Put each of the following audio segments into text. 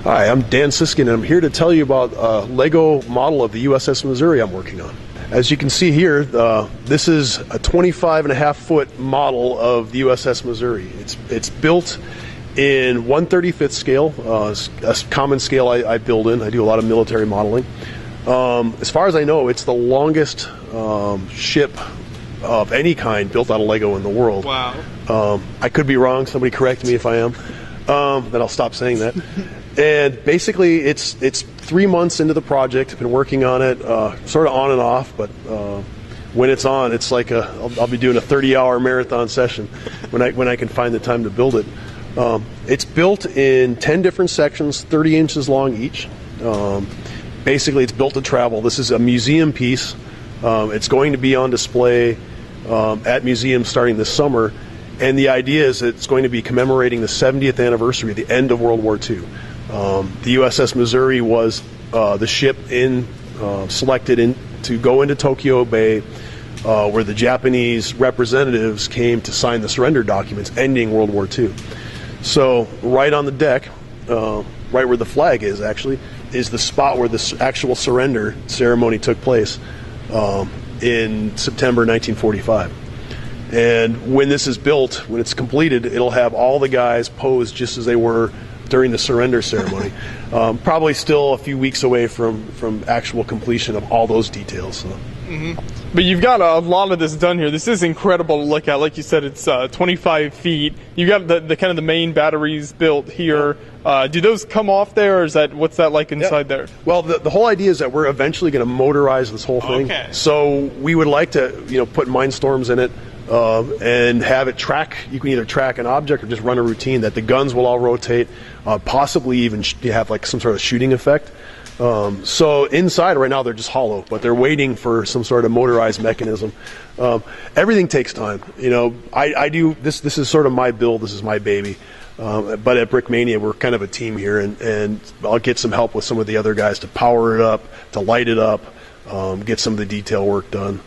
Hi, I'm Dan Siskin, and I'm here to tell you about a Lego model of the USS Missouri I'm working on. As you can see here, this is a 25.5-foot model of the USS Missouri. It's built in 1/35th scale, a common scale I build in. I do a lot of military modeling. As far as I know, it's the longest ship of any kind built out of Lego in the world. Wow. I could be wrong. Somebody correct me if I am. Then I'll stop saying that. And basically, it's 3 months into the project. I've been working on it, sort of on and off. But when it's on, it's like I'll be doing a 30-hour marathon session when I can find the time to build it. It's built in 10 different sections, 30 inches long each. Basically, it's built to travel. This is a museum piece. It's going to be on display at museums starting this summer. And the idea is it's going to be commemorating the 70th anniversary of the end of World War II. The USS Missouri was the ship selected to go into Tokyo Bay, where the Japanese representatives came to sign the surrender documents ending World War II. So right on the deck, right where the flag is actually, is the spot where the actual surrender ceremony took place in September 1945. And when this is built, when it's completed, it'll have all the guys posed just as they were during the surrender ceremony. Probably still a few weeks away from actual completion of all those details. So. Mm-hmm. But you've got a lot of this done here. This is incredible to look at. Like you said, it's 25 feet. You've got the kind of the main batteries built here. Do those come off there, or what's that like inside there? Well, the whole idea is that we're eventually going to motorize this whole thing. Okay. So we would like to, put Mindstorms in it. And have it track. You can either track an object or just run a routine that the guns will all rotate, possibly even have like some sort of shooting effect. So inside right now they're just hollow, but they're waiting for some sort of motorized mechanism. Everything takes time. I do this. This is sort of my build. This is my baby. But at Brickmania we're kind of a team here, and I'll get some help with some of the other guys to power it up, to light it up, get some of the detail work done.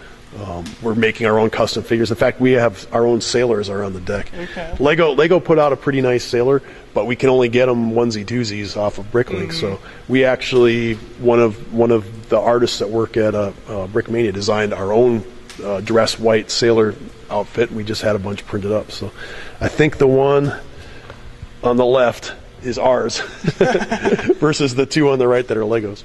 We're making our own custom figures. In fact, we have our own sailors are on the deck. Okay. Lego put out a pretty nice sailor, but we can only get them onesie twosies off of Bricklink. Mm-hmm. So we actually one of the artists that work at Brickmania designed our own dress white sailor outfit. We just had a bunch printed up. So I think the one on the left is ours versus the two on the right that are Legos.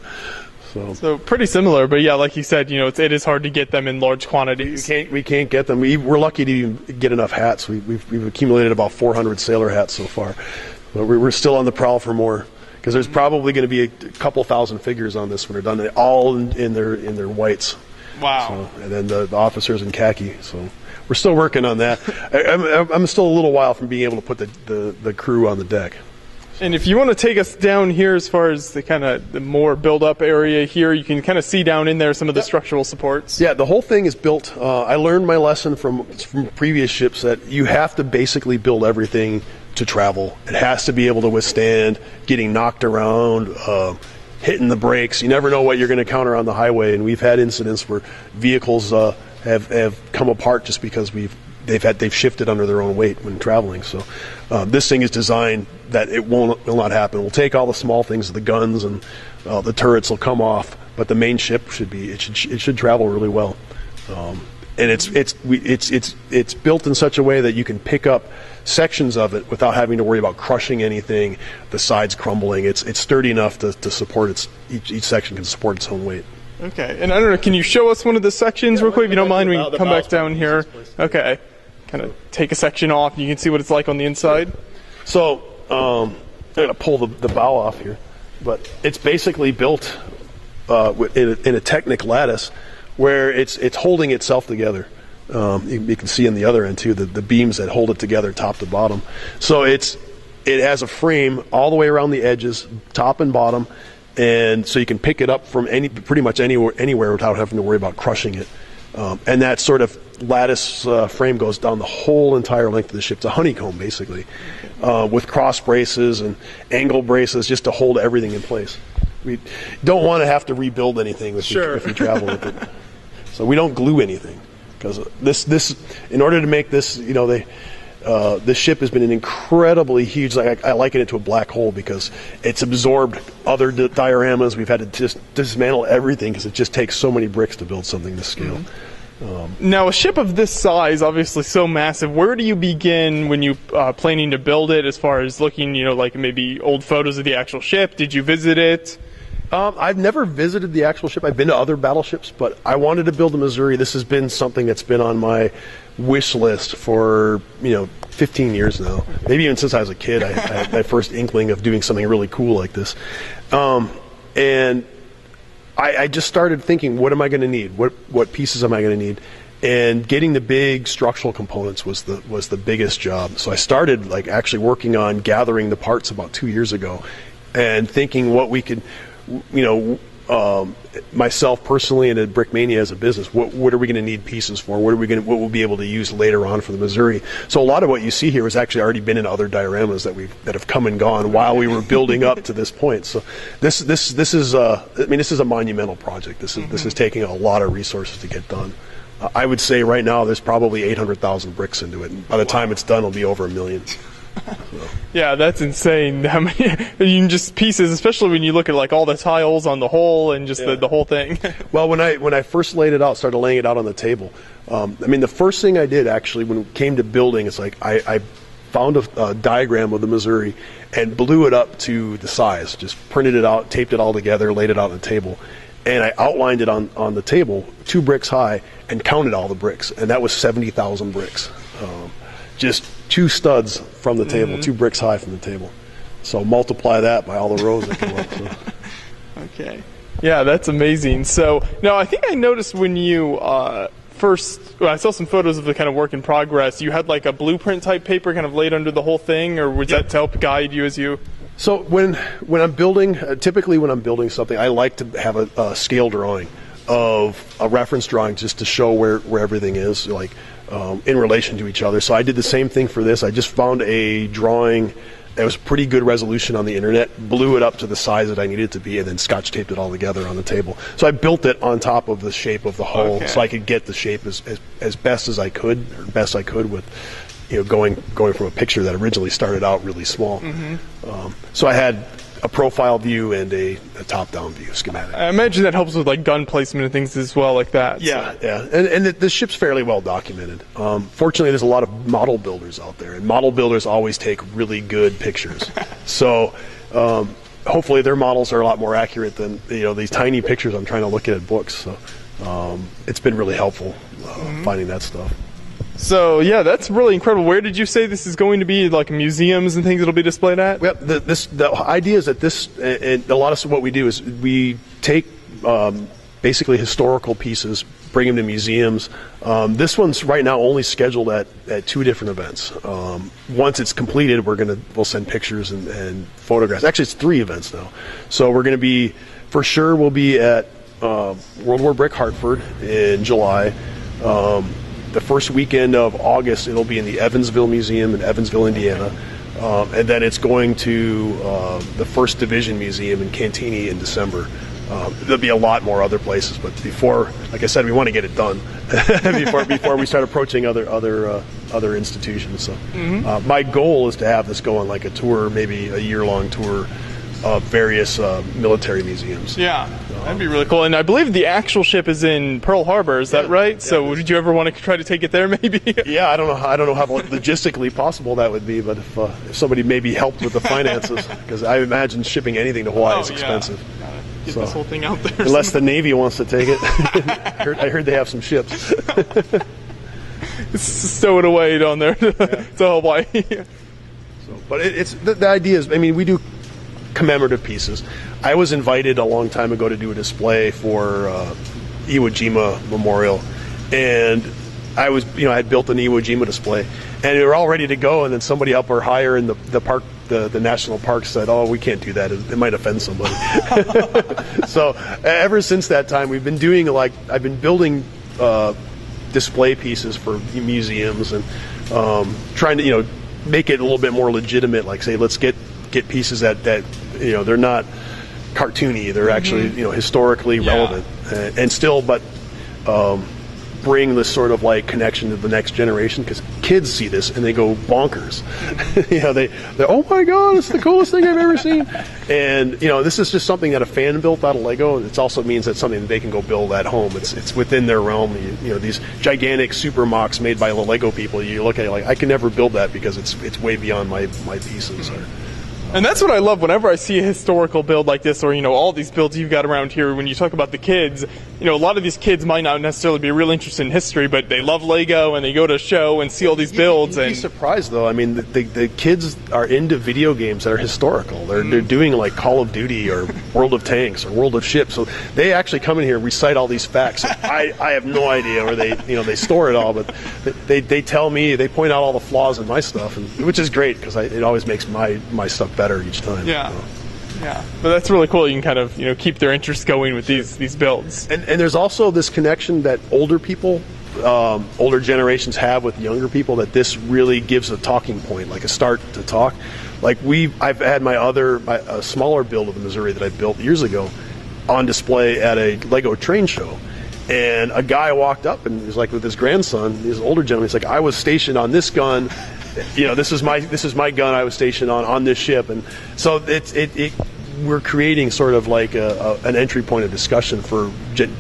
So pretty similar, but yeah, like you said, it is hard to get them in large quantities. We can't get them. We're lucky to get enough hats. We've accumulated about 400 sailor hats so far, but we're still on the prowl for more, because there's probably going to be a couple thousand figures on this when they're done, all in their whites. Wow. So, and then the officers in khaki. So we're still working on that. I'm still a little while from being able to put the crew on the deck. And if you want to take us down here as far as the more build-up area here, you can kind of see down in there some of the structural supports. Yeah, the whole thing is built. I learned my lesson from previous ships that you have to basically build everything to travel. It has to be able to withstand getting knocked around, hitting the brakes. You never know what you're going to encounter on the highway, and we've had incidents where vehicles have come apart just because they've shifted under their own weight when traveling. So this thing is designed that it will not happen. We'll take all the small things, the guns and the turrets will come off, but the main ship should travel really well. And it's built in such a way that you can pick up sections of it without having to worry about crushing anything, the sides crumbling. It's sturdy enough to support each section can support its own weight. Okay, and I don't know, can you show us one of the sections real quick? If you don't mind, we can come back down here. Okay, kind of take a section off, and you can see what it's like on the inside. So I'm going to pull the bow off here, but it's basically built in a Technic lattice where it's holding itself together. You can see on the other end too the beams that hold it together top to bottom. So it has a frame all the way around the edges, top and bottom, and so you can pick it up from pretty much anywhere without having to worry about crushing it. And that sort of lattice frame goes down the whole entire length of the ship. It's a honeycomb basically, with cross braces and angle braces just to hold everything in place. We don't want to have to rebuild anything if we travel with it. So we don't glue anything, because this in order to make this, this ship has been an incredibly huge, I liken it to a black hole because it's absorbed other dioramas. We've had to just dismantle everything because it just takes so many bricks to build something this scale. Now, a ship of this size, obviously so massive, where do you begin when you planning to build it, as far as looking, like maybe old photos of the actual ship? Did you visit it? I've never visited the actual ship. I've been to other battleships, but I wanted to build a Missouri. This has been something that's been on my wish list for 15 years now. Maybe even since I was a kid, I had my first inkling of doing something really cool like this. And I just started thinking, what am I going to need? What pieces am I going to need? And getting the big structural components was the biggest job. So I started actually working on gathering the parts about 2 years ago, and thinking what we could, myself personally and at Brickmania as a business, what are we going to need pieces for? What we'll be able to use later on for the Missouri? So a lot of what you see here has actually already been in other dioramas that have come and gone while we were building up to this point. So this is a monumental project. This is taking a lot of resources to get done. I would say right now there's probably 800,000 bricks into it, and by the time it's done, it'll be over 1 million. Yeah, that's insane. How many just pieces, especially when you look at all the tiles on the hull and just the whole thing. Well, when I first started laying it out on the table, the first thing I did actually when it came to building, it's I found a diagram of the Missouri and blew it up to the size, just printed it out, taped it all together, laid it out on the table, and I outlined it on the table 2 bricks high and counted all the bricks, and that was 70,000 bricks. Just 2 studs from the table, 2 bricks high from the table. So multiply that by all the rows that come up. So. Okay. Yeah, that's amazing. So now I think I noticed when you I saw some photos of the kind of work in progress, you had a blueprint type paper kind of laid under the whole thing, or was that to help guide you as you? So when I'm building, typically when I'm building something, I like to have a scale drawing of a reference drawing just to show where everything is, in relation to each other. So I did the same thing for this. I just found a drawing that was pretty good resolution on the internet, blew it up to the size that I needed it to be, and then scotch taped it all together on the table. So I built it on top of the shape of the hull, so I could get the shape as best as I could, or best I could with going from a picture that originally started out really small. So I had a profile view and a top-down view schematic. I imagine that helps with gun placement and things as well, like that. Yeah, so. Yeah, and the ship's fairly well documented. Fortunately, there's a lot of model builders out there, and model builders always take really good pictures. So hopefully their models are a lot more accurate than these tiny pictures I'm trying to look at books. So it's been really helpful finding that stuff. So yeah, that's really incredible. Where did you say this is going to be? Museums and things it'll be displayed at? Well, the idea is that and a lot of what we do is we take basically historical pieces, bring them to museums. This one's right now only scheduled at 2 different events. Once it's completed, we'll send pictures and photographs. Actually, it's 3 events now. So we're going to be, we'll be at World War Brick Hartford in July. The first weekend of August, it'll be in the Evansville Museum in Evansville, Indiana. And then it's going to the 1st Division Museum in Cantigny in December. There'll be a lot more other places, but before, like I said, we want to get it done before we start approaching other institutions. So my goal is to have this go on a tour, maybe a year-long tour of various military museums. Yeah, that'd be really cool. And I believe the actual ship is in Pearl Harbor. Is that right? So did you ever want to try to take it there? Maybe. Yeah, I don't know how logistically possible that would be, but if somebody maybe helped with the finances, because I imagine shipping anything to Hawaii is expensive. Get this whole thing out there. Unless the Navy wants to take it. I heard they have some ships. Stow it away down there to Hawaii. But it's the idea is, we do commemorative pieces. I was invited a long time ago to do a display for Iwo Jima Memorial, and I had built an Iwo Jima display, and we were all ready to go, and then somebody up or higher in the park, the national park, said, "Oh, we can't do that. It might offend somebody." So ever since that time, we've been doing I've been building display pieces for museums and trying to make it a little bit more legitimate. Say, let's get pieces that they're not cartoony. They're actually historically relevant and still, but bring this sort of like connection to the next generation, because kids see this and they go bonkers. You know, they oh my god, it's the coolest thing I've ever seen. And you know, this is just something that a fan built out of Lego. It also means that something that they can go build at home. It's within their realm. You know, these gigantic super mocks made by the Lego people, you look at it like, I can never build that because it's way beyond my pieces. And that's what I love whenever I see a historical build like this, or, you know, all these builds you've got around here. When you talk about the kids, you know, a lot of these kids might not necessarily be real interested in history, but they love Lego and they go to a show and see all these builds. You'd be surprised, though. I mean, the kids are into video games that are historical. They're doing like Call of Duty or World of Tanks or World of Ships. So they actually come in here and recite all these facts. I have no idea where they store it all, but they tell me, they point out all the flaws in my stuff, which is great because it always makes my stuff better each time. Yeah. Yeah, but that's really cool. You can kind of, you know, keep their interest going with these builds. And there's also this connection that older people, older generations have with younger people, that this really gives a talking point, like a start to talk. Like I've had a smaller build of the Missouri that I built years ago on display at a Lego train show. And a guy walked up and he was like with his grandson, his older gentleman, he's like, I was stationed on this gun. You know, this is my gun I was stationed on this ship. And so we're creating sort of like an entry point of discussion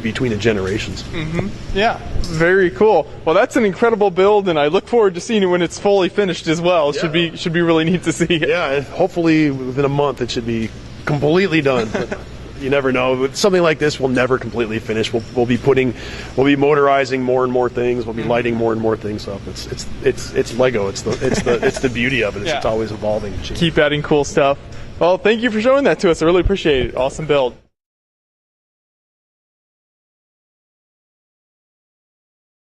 between the generations. Mm-hmm. Yeah, very cool. Well, that's an incredible build, and I look forward to seeing it when it's fully finished as well. It should be really neat to see. Yeah, and hopefully within a month it should be completely done. But you never know. Something like this will never completely finish. We'll be motorizing more and more things. We'll be lighting more and more things up. It's Lego. It's the beauty of it. It's always evolving and changing. Keep adding cool stuff. Well, thank you for showing that to us. I really appreciate it. Awesome build.